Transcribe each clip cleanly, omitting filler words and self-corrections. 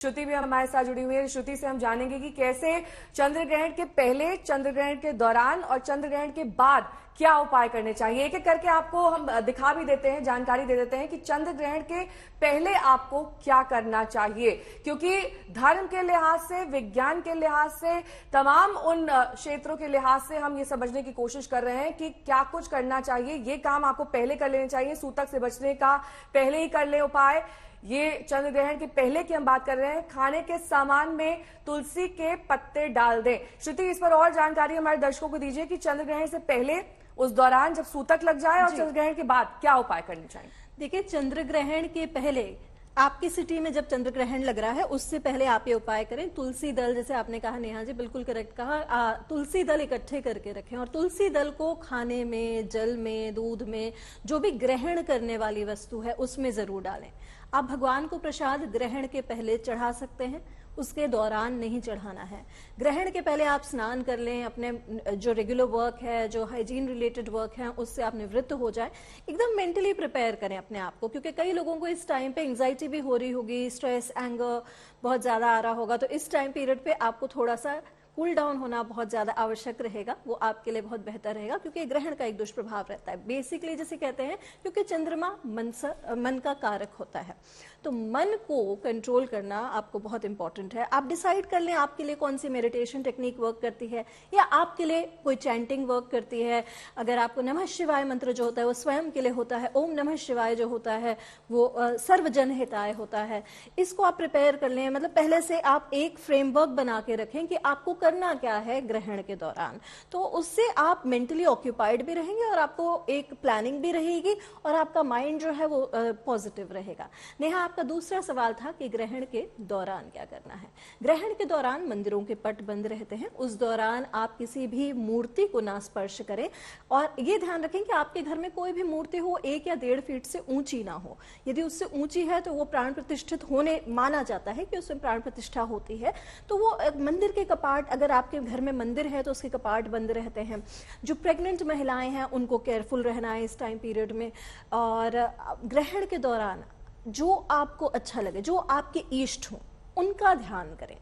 श्रुति भी हमारे साथ जुड़ी हुई है। श्रुति से हम जानेंगे कि कैसे चंद्र ग्रहण के पहले, चंद्र ग्रहण के दौरान और चंद्र ग्रहण के बाद क्या उपाय करने चाहिए। एक एक करके आपको हम दिखा भी देते हैं, जानकारी दे देते हैं कि चंद्र ग्रहण के पहले आपको क्या करना चाहिए, क्योंकि धर्म के लिहाज से, विज्ञान के लिहाज से, तमाम उन क्षेत्रों के लिहाज से हम ये समझने की कोशिश कर रहे हैं कि क्या कुछ करना चाहिए। ये काम आपको पहले कर लेने चाहिए, सूतक से बचने का पहले ही कर ले उपाय। ये चंद्र ग्रहण के पहले की हम बात कर रहे हैं। खाने के सामान में तुलसी के पत्ते डाल दें। श्रुति, इस पर और जानकारी हमारे दर्शकों को दीजिए कि चंद्र ग्रहण से पहले, उस दौरान जब सूतक लग जाए, और चंद्र ग्रहण के बाद क्या उपाय करने चाहिए। देखिए, चंद्र ग्रहण के पहले आपकी सिटी में जब चंद्र ग्रहण लग रहा है उससे पहले आप ये उपाय करें। तुलसी दल, जैसे आपने कहा नेहा जी, बिल्कुल करेक्ट कहा, तुलसी दल इकट्ठे करके रखें और तुलसी दल को खाने में, जल में, दूध में, जो भी ग्रहण करने वाली वस्तु है उसमें जरूर डालें। आप भगवान को प्रसाद ग्रहण के पहले चढ़ा सकते हैं, उसके दौरान नहीं चढ़ाना है। ग्रहण के पहले आप स्नान कर लें, अपने जो रेगुलर वर्क है, जो हाइजीन रिलेटेड वर्क है, उससे आप निवृत्त हो जाएं। एकदम मेंटली प्रिपेयर करें अपने आप को, क्योंकि कई लोगों को इस टाइम पे एंजाइटी भी हो रही होगी, स्ट्रेस, एंगर बहुत ज्यादा आ रहा होगा। तो इस टाइम पीरियड पे आपको थोड़ा सा कूल डाउन होना बहुत ज्यादा आवश्यक रहेगा। वो आपके लिए बहुत बेहतर रहेगा, क्योंकि ग्रहण का एक दुष्प्रभाव रहता है। बेसिकली जिसे कहते हैं, क्योंकि चंद्रमा मन का कारक होता है, तो मन को कंट्रोल करना आपको बहुत इंपॉर्टेंट है। आप डिसाइड कर लें आपके लिए कौन सी मेडिटेशन टेक्निक वर्क करती है, या आपके लिए कोई चैंटिंग वर्क करती है। अगर आपको नमः शिवाय मंत्र जो होता है वो स्वयं के लिए होता है, ओम नमः शिवाय जो होता है वो सर्वजन हिताय होता है। इसको आप प्रिपेयर कर लें, मतलब पहले से आप एक फ्रेमवर्क बना के रखें कि आपको करना क्या है ग्रहण के दौरान। तो उससे आप मेंटली ऑक्यूपाइड भी रहेंगे और आपको एक प्लानिंग भी रहेगी और आपका माइंड जो है वो पॉजिटिव रहेगा। नेहा, आपका दूसरा सवाल था कि ग्रहण के दौरान क्या करना है। ग्रहण के दौरान मंदिरों के पट बंद रहते हैं, उस दौरान आप किसी भी मूर्ति को ना स्पर्श करें। और ये ध्यान रखें कि आपके घर में कोई भी मूर्ति हो 1 या 1.5 फीट से ऊंची ना हो। यदि उससे ऊंची है तो वो प्राण प्रतिष्ठित होने माना जाता है कि उसमें प्राण प्रतिष्ठा होती है। तो वो मंदिर के कपाट, अगर आपके घर में मंदिर है तो उसके कपाट बंद रहते हैं। जो प्रेग्नेंट महिलाएं हैं उनको केयरफुल रहना है इस टाइम पीरियड में। और ग्रहण के दौरान जो आपको अच्छा लगे, जो आपके इष्ट हो, उनका ध्यान करें।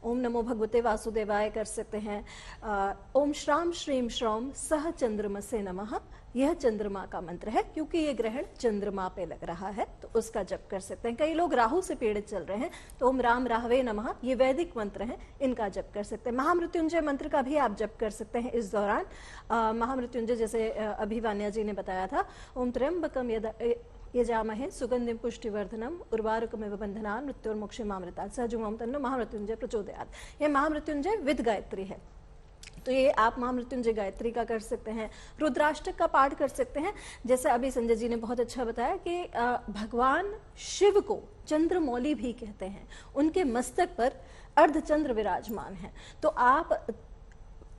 ओम नमो भगवते वासुदेवाय कर सकते हैं। ओम श्राम श्रीम श्रौम सह चंद्रमसे नमः, यह चंद्रमा का मंत्र है, क्योंकि ये ग्रहण चंद्रमा पे लग रहा है तो उसका जप कर सकते हैं। कई लोग राहु से पीड़ित चल रहे हैं तो ओम राम राहवे नमः, ये वैदिक मंत्र है, इनका जप कर सकते हैं। महामृत्युंजय मंत्र का भी आप जप कर सकते हैं इस दौरान। महामृत्युंजय जैसे अभी वान्या जी ने बताया था, ओम त्र्यंबकम यजामहे सुगंधिम पुष्टिवर्धनम उर्वारुकमेव बंधनान् मृत्युर्मोक्षमामृतात् सहजोम तन्नो महामृत्युंजय प्रचोदयात्। यह महामृत्युंजय विद गायत्री है, तो ये आप महामृत्युंजय गायत्री का कर सकते हैं। रुद्राष्टक का पाठ कर सकते हैं। जैसे अभी संजय जी ने बहुत अच्छा बताया कि भगवान शिव को चंद्रमौली भी कहते हैं, उनके मस्तक पर अर्धचंद्र विराजमान है। तो आप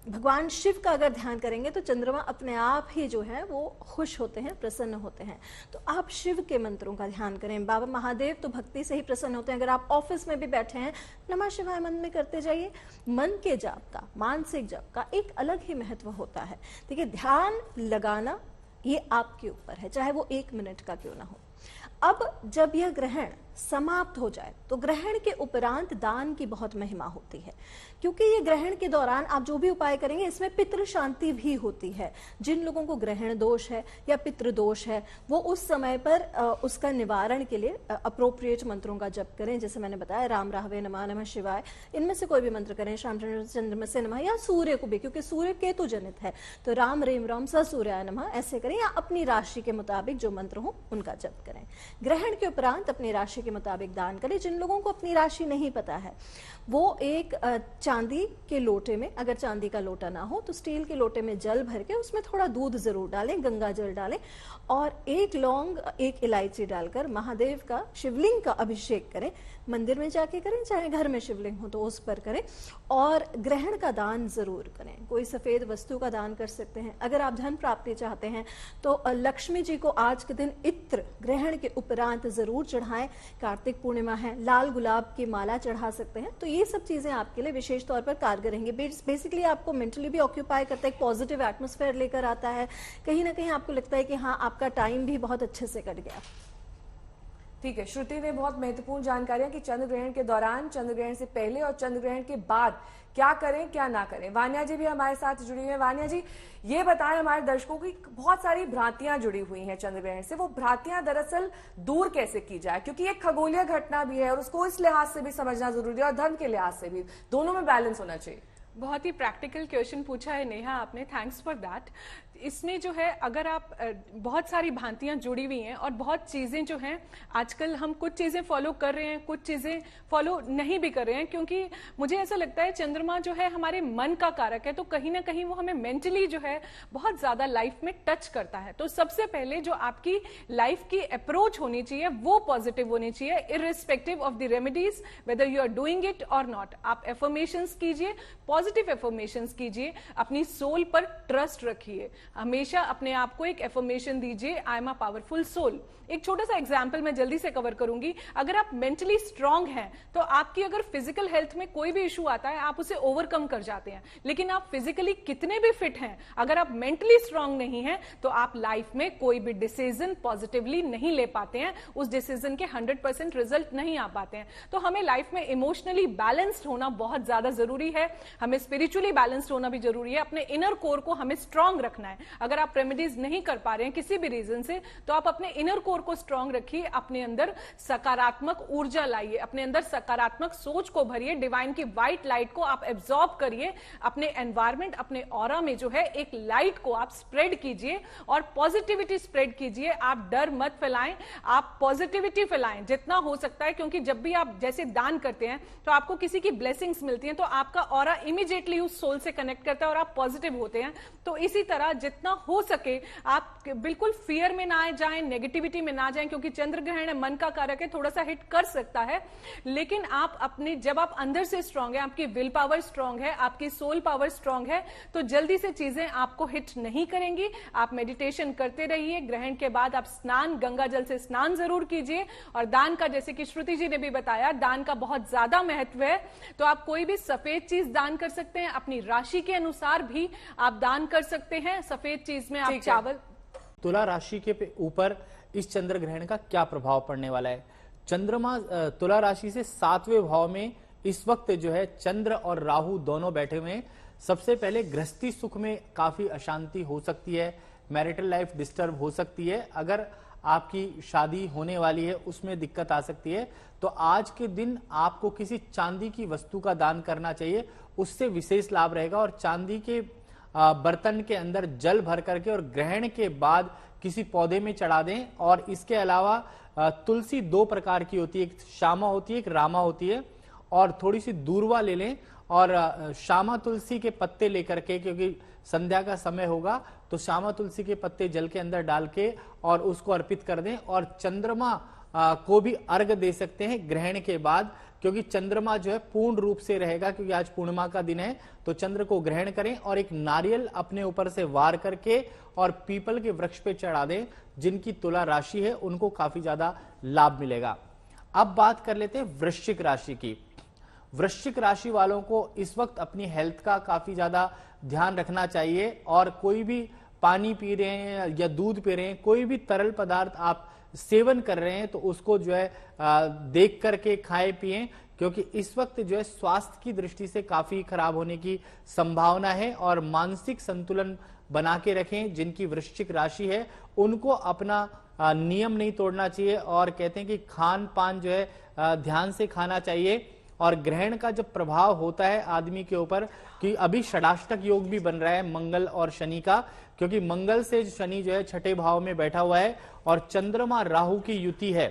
भगवान शिव का अगर ध्यान करेंगे तो चंद्रमा अपने आप ही जो है वो खुश होते हैं, प्रसन्न होते हैं। तो आप शिव के मंत्रों का ध्यान करें। बाबा महादेव तो भक्ति से ही प्रसन्न होते हैं। अगर आप ऑफिस में भी बैठे हैं, नमः शिवाय मन में करते जाइए। मन के जाप का, मानसिक जाप का एक अलग ही महत्व होता है। देखिए, ध्यान लगाना ये आपके ऊपर है, चाहे वो 1 मिनट का क्यों ना हो। अब जब यह ग्रहण समाप्त हो जाए तो ग्रहण के उपरांत दान की बहुत महिमा होती है, क्योंकि ये ग्रहण के दौरान आप जो भी उपाय करेंगे इसमें पितृ शांति भी होती है। जिन लोगों को ग्रहण दोष है या पितृ दोष है वो उस समय पर उसका निवारण के लिए अप्रोप्रिएट मंत्रों का जप करें। जैसे मैंने बताया, राम राहवे नमः, नमः शिवाय, इनमें से कोई भी मंत्र करें। श्याम चंद्रमसे नमः, या सूर्य को भी, क्योंकि सूर्य केतु जनित है, तो राम रेम राम स सूर्याय नमः ऐसे करें, या अपनी राशि के मुताबिक जो मंत्र हो उनका जप करें। ग्रहण के उपरांत अपनी राशि के मुताबिक दान करें। जिन लोगों को अपनी राशि नहीं पता है वो एक चांदी के लोटे में, अगर चांदी का लोटा ना हो तो स्टील के लोटे में जल भर के उसमें थोड़ा दूध जरूर डालें, गंगा जल डालें, और 1 लौंग 1 इलायची डालकर महादेव का, शिवलिंग का अभिषेक करें। मंदिर में जाके करें, चाहे घर में शिवलिंग हो तो उस पर करें। और ग्रहण का दान जरूर करें। कोई सफेद वस्तु का दान कर सकते हैं। अगर आप धन प्राप्ति चाहते हैं तो लक्ष्मी जी को आज के दिन इत्र ग्रहण के उपरांत जरूर चढ़ाएं। कार्तिक पूर्णिमा है, लाल गुलाब की माला चढ़ा सकते हैं। तो ये सब चीजें आपके लिए विशेष तौर पर कारगर रहेंगी। बेसिकली आपको मेंटली भी ऑक्यूपाई करता है, एक पॉजिटिव एटमॉस्फेयर लेकर आता है। कहीं ना कहीं आपको लगता है कि हाँ, आपका टाइम भी बहुत अच्छे से कट गया। ठीक है, श्रुति ने बहुत महत्वपूर्ण जानकारियां कि चंद्र ग्रहण के दौरान, चंद्र ग्रहण से पहले और चंद्र ग्रहण के बाद क्या करें क्या ना करें। वान्या जी भी हमारे साथ जुड़ी हुई है। वान्या जी, ये बताएं हमारे दर्शकों की बहुत सारी भ्रांतियां जुड़ी हुई हैं चंद्र ग्रहण से, वो भ्रांतियां दरअसल दूर कैसे की जाए, क्योंकि एक खगोलीय घटना भी है और उसको इस लिहाज से भी समझना जरूरी है और धर्म के लिहाज से भी, दोनों में बैलेंस होना चाहिए। बहुत ही प्रैक्टिकल क्वेश्चन पूछा है नेहा आपने, थैंक्स फॉर दैट। इसमें जो है, अगर आप बहुत सारी भ्रांतियां जुड़ी हुई हैं और बहुत चीजें जो हैं आजकल हम कुछ चीजें फॉलो कर रहे हैं, कुछ चीजें फॉलो नहीं भी कर रहे हैं, क्योंकि मुझे ऐसा लगता है चंद्रमा जो है हमारे मन का कारक है, तो कहीं ना कहीं वो हमें मेंटली जो है बहुत ज्यादा लाइफ में टच करता है। तो सबसे पहले जो आपकी लाइफ की अप्रोच होनी चाहिए वो पॉजिटिव होनी चाहिए, irrespective of the remedies, whether you are doing it और नॉट। आप एफर्मेशंस कीजिए, पॉजिटिव एफर्मेशंस कीजिए, अपनी सोल पर ट्रस्ट रखिए, हमेशा अपने आप को एक एफर्मेशन दीजिए, I am a powerful soul. एक छोटा सा एग्जाम्पल मैं जल्दी से कवर करूंगी। अगर आप मेंटली स्ट्रांग हैं तो आपकी अगर फिजिकल हेल्थ में कोई भी इशू आता है आप उसे ओवरकम कर जाते हैं, लेकिन आप फिजिकली कितने भी फिट हैं, अगर आप मेंटली स्ट्रांग नहीं हैं तो आप लाइफ में कोई भी डिसीजन पॉजिटिवली नहीं ले पाते हैं, उस डिसीजन के 100% रिजल्ट नहीं आ पाते हैं। तो हमें लाइफ में इमोशनली बैलेंस्ड होना बहुत ज्यादा जरूरी है, हमें स्पिरिचुअली बैलेंस्ड होना भी जरूरी है, अपने इनर कोर को हमें स्ट्रांग रखना है। अगर आप रेमेडीज नहीं कर पा रहे हैं किसी भी रीजन से, तो आप अपने इनर कोर को स्ट्रांग रखिए, अपने अंदर सकारात्मक ऊर्जा लाइए, अपने अंदर सकारात्मक सोच को भरिए, डिवाइन की व्हाइट लाइट को आप एब्जॉर्ब करिए, अपने एनवायरमेंट, अपने ऑरा में जो है एक लाइट को आप स्प्रेड कीजिए और पॉजिटिविटी स्प्रेड कीजिए। आप डर मत फैलाएं, आप पॉजिटिविटी फैलाएं जितना हो सकता है, क्योंकि जब भी आप जैसे दान करते हैं तो आपको किसी की ब्लेसिंग्स मिलती हैं, तो आपका ऑरा इमीडिएटली उस सोल से कनेक्ट करता है और आप पॉजिटिव होते हैं। तो इसी तरह जितना हो सके आप बिल्कुल फियर में ना जाएं, नेगेटिविटी में ना जाएं, क्योंकि चंद्र ग्रहण है, मन का कारक है, थोड़ा सा हिट कर सकता है, लेकिन आप अपने, जब आप अंदर से स्ट्रांग है, आपकी विल पावर स्ट्रांग है, आपकी सोल पावर स्ट्रांग है, तो जल्दी से चीजें आपको हिट नहीं करेंगी। आप मेडिटेशन करते रहिए, ग्रहण के बाद आप स्नान, गंगा जल से स्नान जरूर कीजिए, और दान का, जैसे कि श्रुति जी ने भी बताया, दान का बहुत ज्यादा महत्व है। तो आप कोई भी सफेद चीज दान कर सकते हैं, अपनी राशि के अनुसार भी आप दान कर सकते हैं। सफेद चीज में आप चावल। तुला राशि के ऊपर इस चंद्र ग्रहण का क्या प्रभाव पड़ने वाला है? चंद्रमा तुला राशि से 7वें भाव में इस वक्त जो है चंद्र और राहु दोनों बैठे हुए हैं। सबसे पहले गृहस्थी सुख में काफी अशांति हो सकती है, मैरिटल लाइफ डिस्टर्ब हो सकती है, अगर आपकी शादी होने वाली है उसमें दिक्कत आ सकती है। तो आज के दिन आपको किसी चांदी की वस्तु का दान करना चाहिए, उससे विशेष लाभ रहेगा। और चांदी के बर्तन के अंदर जल भर करके और ग्रहण के बाद किसी पौधे में चढ़ा दें। और इसके अलावा तुलसी 2 प्रकार की होती है, एक श्यामा होती है, एक रामा होती है, और थोड़ी सी दूर्वा ले लें और श्यामा तुलसी के पत्ते लेकर के, क्योंकि संध्या का समय होगा, तो श्यामा तुलसी के पत्ते जल के अंदर डाल के और उसको अर्पित कर दें। और चंद्रमा को भी अर्घ दे सकते हैं ग्रहण के बाद, क्योंकि चंद्रमा जो है पूर्ण रूप से रहेगा, क्योंकि आज पूर्णिमा का दिन है। तो चंद्र को ग्रहण करें और एक नारियल अपने ऊपर से वार करके और पीपल के वृक्ष पे चढ़ा दें। जिनकी तुला राशि है उनको काफी ज्यादा लाभ मिलेगा। अब बात कर लेते हैं वृश्चिक राशि की। वृश्चिक राशि वालों को इस वक्त अपनी हेल्थ का काफी ज्यादा ध्यान रखना चाहिए, और कोई भी पानी पी रहे हैं या दूध पी रहे हैं, कोई भी तरल पदार्थ आप सेवन कर रहे हैं, तो उसको जो है देख करके खाएं पिएं, क्योंकि इस वक्त जो है स्वास्थ्य की दृष्टि से काफी खराब होने की संभावना है। और मानसिक संतुलन बना के रखें। जिनकी वृश्चिक राशि है उनको अपना नियम नहीं तोड़ना चाहिए, और कहते हैं कि खान पान जो है ध्यान से खाना चाहिए। और ग्रहण का जब प्रभाव होता है आदमी के ऊपर, कि अभी षडाष्टक योग भी बन रहा है मंगल और शनि का, क्योंकि मंगल से शनि जो है 6ठे भाव में बैठा हुआ है और चंद्रमा राहु की युति है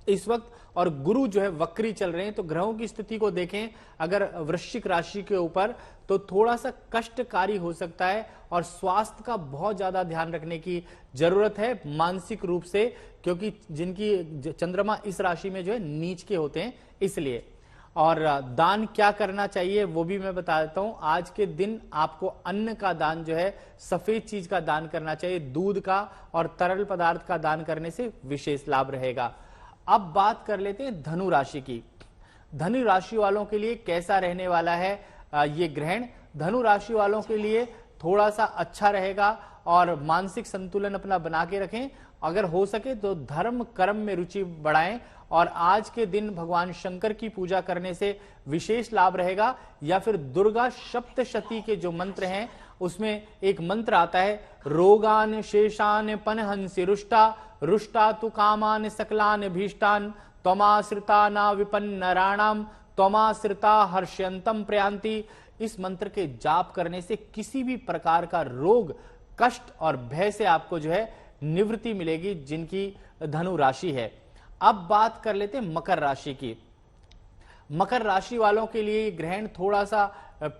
इस वक्त, और गुरु जो है वक्री चल रहे हैं। तो ग्रहों की स्थिति को देखें अगर वृश्चिक राशि के ऊपर, तो थोड़ा सा कष्टकारी हो सकता है, और स्वास्थ्य का बहुत ज्यादा ध्यान रखने की जरूरत है मानसिक रूप से, क्योंकि जिनकी चंद्रमा इस राशि में जो है नीच के होते हैं इसलिए। और दान क्या करना चाहिए वो भी मैं बता देता हूं। आज के दिन आपको अन्न का दान जो है, सफेद चीज का दान करना चाहिए, दूध का और तरल पदार्थ का दान करने से विशेष लाभ रहेगा। अब बात कर लेते हैं धनु राशि की। धनु राशि वालों के लिए कैसा रहने वाला है ये ग्रहण? धनु राशि वालों के लिए थोड़ा सा अच्छा रहेगा, और मानसिक संतुलन अपना बना के रखें। अगर हो सके तो धर्म कर्म में रुचि बढ़ाएं और आज के दिन भगवान शंकर की पूजा करने से विशेष लाभ रहेगा। या फिर दुर्गा सप्तशती के जो मंत्र हैं उसमें एक मंत्र आता है, रोगान शेषान पनहंसि रुष्टा रुष्टा तु कामान सकलान भीष्टान त्वमाश्रिता ना विपन्न राणाम त्वमाश्रिता हर्ष्यंतम प्रयांति। इस मंत्र के जाप करने से किसी भी प्रकार का रोग कष्ट और भय से आपको जो है निवृत्ति मिलेगी, जिनकी धनु राशि है। अब बात कर लेते हैं मकर राशि की। मकर राशि वालों के लिए ग्रहण थोड़ा सा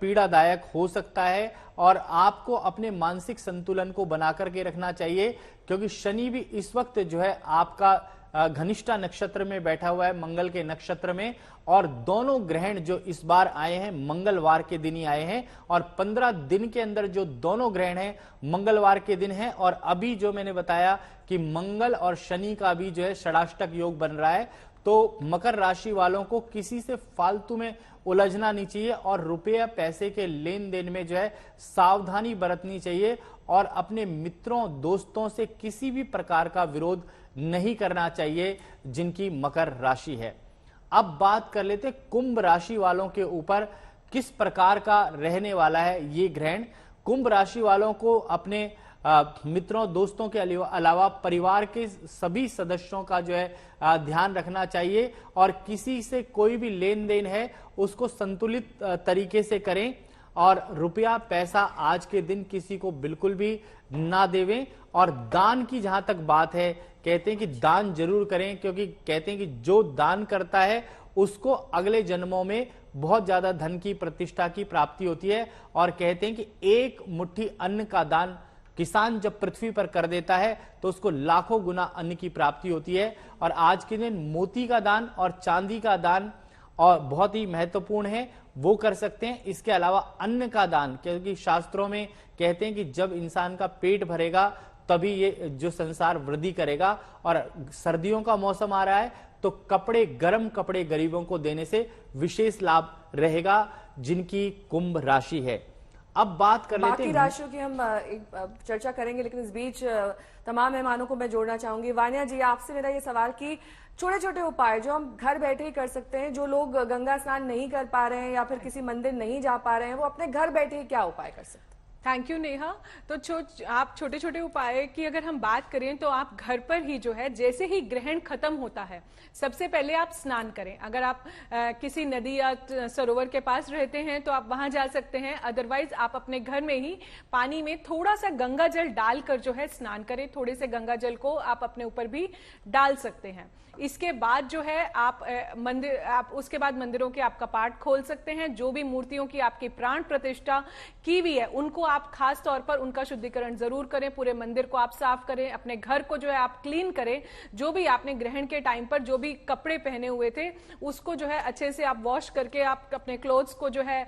पीड़ादायक हो सकता है और आपको अपने मानसिक संतुलन को बनाकर के रखना चाहिए, क्योंकि शनि भी इस वक्त जो है आपका घनिष्ठा नक्षत्र में बैठा हुआ है, मंगल के नक्षत्र में, और दोनों ग्रहण जो इस बार आए हैं मंगलवार के दिन ही आए हैं और 15 दिन के अंदर जो दोनों ग्रहण हैं मंगलवार के दिन है। और अभी जो मैंने बताया कि मंगल और शनि का भी जो है षडाष्टक योग बन रहा है, तो मकर राशि वालों को किसी से फालतू में उलझना नहीं चाहिए और रुपया पैसे के लेन देन में जो है सावधानी बरतनी चाहिए और अपने मित्रों दोस्तों से किसी भी प्रकार का विरोध नहीं करना चाहिए, जिनकी मकर राशि है। अब बात कर लेते कुंभ राशि वालों के ऊपर किस प्रकार का रहने वाला है ये ग्रहण। कुंभ राशि वालों को अपने मित्रों दोस्तों के अलावा परिवार के सभी सदस्यों का जो है ध्यान रखना चाहिए और किसी से कोई भी लेन देन है उसको संतुलित तरीके से करें और रुपया पैसा आज के दिन किसी को बिल्कुल भी ना देवें। और दान की जहां तक बात है, कहते हैं कि दान जरूर करें, क्योंकि कहते हैं कि जो दान करता है उसको अगले जन्मों में बहुत ज्यादा धन की प्रतिष्ठा की प्राप्ति होती है। और कहते हैं कि एक मुट्ठी अन्न का दान किसान जब पृथ्वी पर कर देता है तो उसको लाखों गुना अन्न की प्राप्ति होती है। और आज के दिन मोती का दान और चांदी का दान और बहुत ही महत्वपूर्ण है, वो कर सकते हैं। इसके अलावा अन्न का दान, क्योंकि शास्त्रों में कहते हैं कि जब इंसान का पेट भरेगा तभी ये जो संसार वृद्धि करेगा। और सर्दियों का मौसम आ रहा है तो कपड़े, गर्म कपड़े गरीबों को देने से विशेष लाभ रहेगा, जिनकी कुंभ राशि है। अब बात कर लेते हैं बाकी राशियों की, हम चर्चा करेंगे, लेकिन इस बीच तमाम मेहमानों को मैं जोड़ना चाहूंगी। वान्या जी, आपसे मेरा ये सवाल कि छोटे छोटे उपाय जो हम घर बैठे ही कर सकते हैं, जो लोग गंगा स्नान नहीं कर पा रहे हैं या फिर किसी मंदिर नहीं जा पा रहे हैं, वो अपने घर बैठे ही क्या उपाय कर सकते हैं? Thank you Neha. तो आप छोटे छोटे उपाय की अगर हम बात करें तो आप घर पर ही जो है, जैसे ही ग्रहण खत्म होता है सबसे पहले आप स्नान करें। अगर आप किसी नदी या सरोवर के पास रहते हैं तो आप वहां जा सकते हैं, अदरवाइज आप अपने घर में ही पानी में थोड़ा सा गंगा जल डालकर जो है स्नान करें। थोड़े से गंगा जल को आप अपने ऊपर भी डाल सकते हैं। इसके बाद जो है आप उसके बाद मंदिरों के आप कपाट खोल सकते हैं। जो भी मूर्तियों की आपकी प्राण प्रतिष्ठा की हुई है उनको आप खास तौर पर उनका शुद्धिकरण जरूर करें। पूरे मंदिर को आप साफ करें, अपने घर को जो है आप क्लीन करें। जो भी आपने ग्रहण के टाइम पर जो भी कपड़े पहने हुए थे उसको जो है अच्छे से आप वॉश करके आप अपने क्लोथ्स को जो है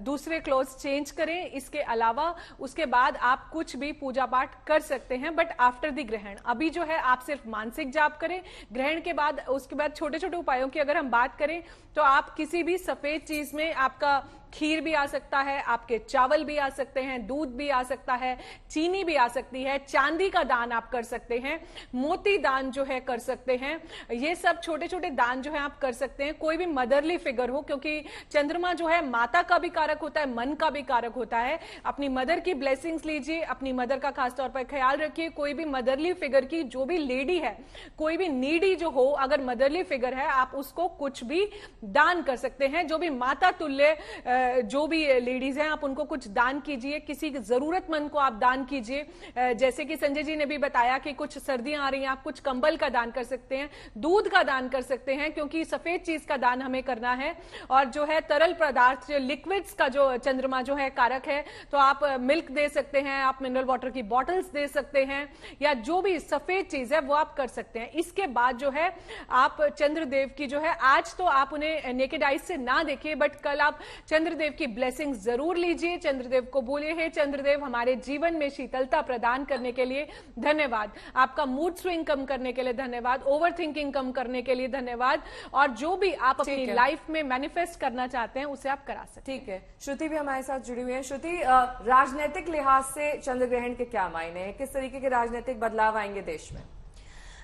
दूसरे क्लोथ्स चेंज करें। इसके अलावा उसके बाद आप कुछ भी पूजा पाठ कर सकते हैं, बट आफ्टर द ग्रहण। अभी जो है आप सिर्फ मानसिक जाप करें। ग्रहण के बाद उसके बाद छोटे छोटे उपायों की अगर हम बात करें तो आप किसी भी सफेद चीज में, आपका खीर भी आ सकता है, आपके चावल भी आ सकते हैं, दूध भी आ सकता है, चीनी भी आ सकती है, चांदी का दान आप कर सकते हैं, मोती दान जो है कर सकते हैं। ये सब छोटे छोटे दान जो है आप कर सकते हैं। कोई भी मदरली फिगर हो, क्योंकि चंद्रमा जो है माता का भी कारक होता है, मन का भी कारक होता है। अपनी मदर की ब्लेसिंग्स लीजिए, अपनी मदर का खासतौर पर ख्याल रखिए। कोई भी मदरली फिगर की जो भी लेडी है, कोई भी नीडी जो हो, अगर मदरली फिगर है आप उसको कुछ भी दान कर सकते हैं। जो भी माता तुल्य जो भी लेडीज हैं आप उनको कुछ दान कीजिए, किसी जरूरतमंद को आप दान कीजिए। जैसे कि संजय जी ने भी बताया कि कुछ सर्दियां आ रही हैं, आप कुछ कंबल का दान कर सकते हैं, दूध का दान कर सकते हैं, क्योंकि सफेद चीज का दान हमें करना है। और जो है तरल पदार्थ, लिक्विड्स का जो चंद्रमा जो है कारक है, तो आप मिल्क दे सकते हैं, आप मिनरल वाटर की बॉटल्स दे सकते हैं, या जो भी सफेद चीज है वो आप कर सकते हैं। इसके बाद जो है आप चंद्रदेव की जो है, आज तो आप उन्हें नेकेड आइज से ना देखिए, बट कल आप चंद्रदेव की ब्लेसिंग जरूर लीजिए। चंद्रदेव को बोलिए, हे चंद्रदेव हमारे जीवन में शीतलता प्रदान करने के लिए धन्यवाद, आपका मूड स्विंग कम करने के लिए धन्यवाद, ओवर थिंकिंग कम करने के लिए धन्यवाद, और जो भी आप अपनी लाइफ में मैनिफेस्ट करना चाहते हैं उसे आप करा सकते हैं। ठीक है, श्रुति भी हमारे साथ जुड़ी हुई है। श्रुति, राजनीतिक लिहाज से चंद्र ग्रहण के क्या मायने हैं, किस तरीके के राजनीतिक बदलाव आएंगे देश में?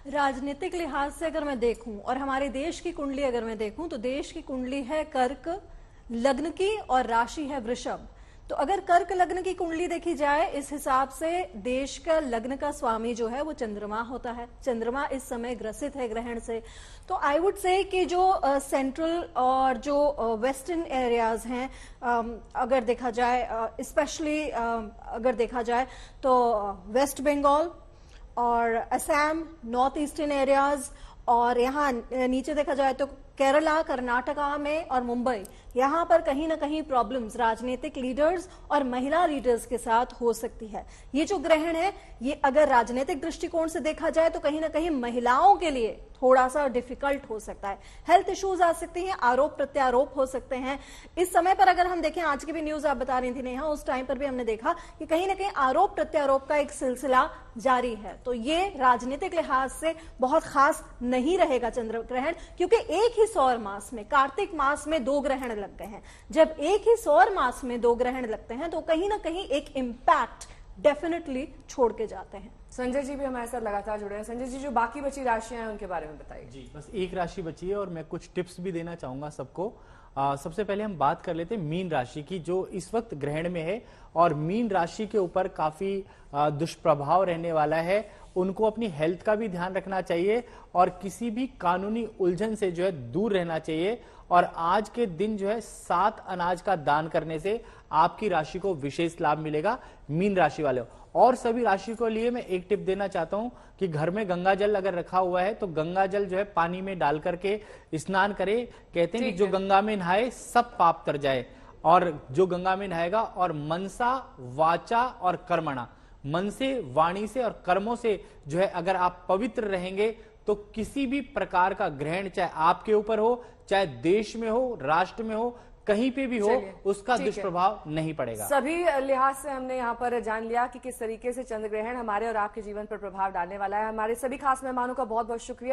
राजनीतिक लिहाज से अगर मैं देखूं और हमारे देश की कुंडली अगर मैं देखूं तो देश की कुंडली है कर्क लग्न की और राशि है वृषभ। तो अगर कर्क लग्न की कुंडली देखी जाए, इस हिसाब से देश का लग्न का स्वामी जो है वो चंद्रमा होता है। चंद्रमा इस समय ग्रसित है ग्रहण से। तो आई वुड से कि जो सेंट्रल और जो वेस्टर्न एरियाज हैं, अगर देखा जाए, स्पेशली अगर देखा जाए तो वेस्ट बंगाल और असम, नॉर्थ ईस्टर्न एरियाज, और यहाँ नीचे देखा जाए तो केरला, कर्नाटका में और मुंबई, यहाँ पर कहीं ना कहीं प्रॉब्लम्स राजनीतिक लीडर्स और महिला लीडर्स के साथ हो सकती है। ये जो ग्रहण है, ये अगर राजनीतिक दृष्टिकोण से देखा जाए तो कहीं ना कहीं महिलाओं के लिए थोड़ा सा डिफिकल्ट हो सकता है। हेल्थ इश्यूज आ सकते हैं, आरोप प्रत्यारोप हो सकते हैं। इस समय पर अगर हम देखें, आज की भी न्यूज आप बता रही थी नेहा, उस टाइम पर भी हमने देखा कि कहीं ना कहीं आरोप प्रत्यारोप का एक सिलसिला जारी है। तो ये राजनीतिक लिहाज से बहुत खास नहीं रहेगा चंद्र ग्रहण, क्योंकि एक ही सौर मास में, कार्तिक मास में 2 ग्रहण लगते हैं। जब एक ही सौर मास में 2 ग्रहण लगते हैं तो कहीं ना कहीं एक इम्पैक्ट डेफिनेटली छोड़ के जाते हैं। संजय जी भी हमारे साथ लगातार जुड़े हैं। संजय जी, जो बाकी बची राशियां हैं उनके बारे में बताइए। जी, बस एक राशि बची है और मैं कुछ टिप्स भी देना चाहूंगा सबको। सबसे पहले हम बात कर लेते हैं मीन राशि की, जो इस वक्त ग्रहण में है और मीन राशि के ऊपर काफी दुष्प्रभाव रहने वाला है। उनको अपनी हेल्थ का भी ध्यान रखना चाहिए और किसी भी कानूनी उलझन से जो है दूर रहना चाहिए। और आज के दिन जो है 7 अनाज का दान करने से आपकी राशि को विशेष लाभ मिलेगा, मीन राशि वाले। और सभी राशि को लिए मैं एक टिप देना चाहता हूं कि घर में गंगा जल अगर रखा हुआ है तो गंगा जल जो है पानी में डाल करके स्नान करे। कहते हैं कि जो गंगा में नहाए सब पाप तर जाए, और जो गंगा में नहाएगा और मनसा वाचा और कर्मणा, मन से, वाणी से और कर्मों से जो है अगर आप पवित्र रहेंगे तो किसी भी प्रकार का ग्रहण, चाहे आपके ऊपर हो, चाहे देश में हो, राष्ट्र में हो, कहीं पे भी हो, उसका दुष्प्रभाव नहीं पड़ेगा। सभी लिहाज से हमने यहाँ पर जान लिया कि किस तरीके से चंद्र ग्रहण हमारे और आपके जीवन पर प्रभाव डालने वाला है। हमारे सभी खास मेहमानों का बहुत बहुत शुक्रिया।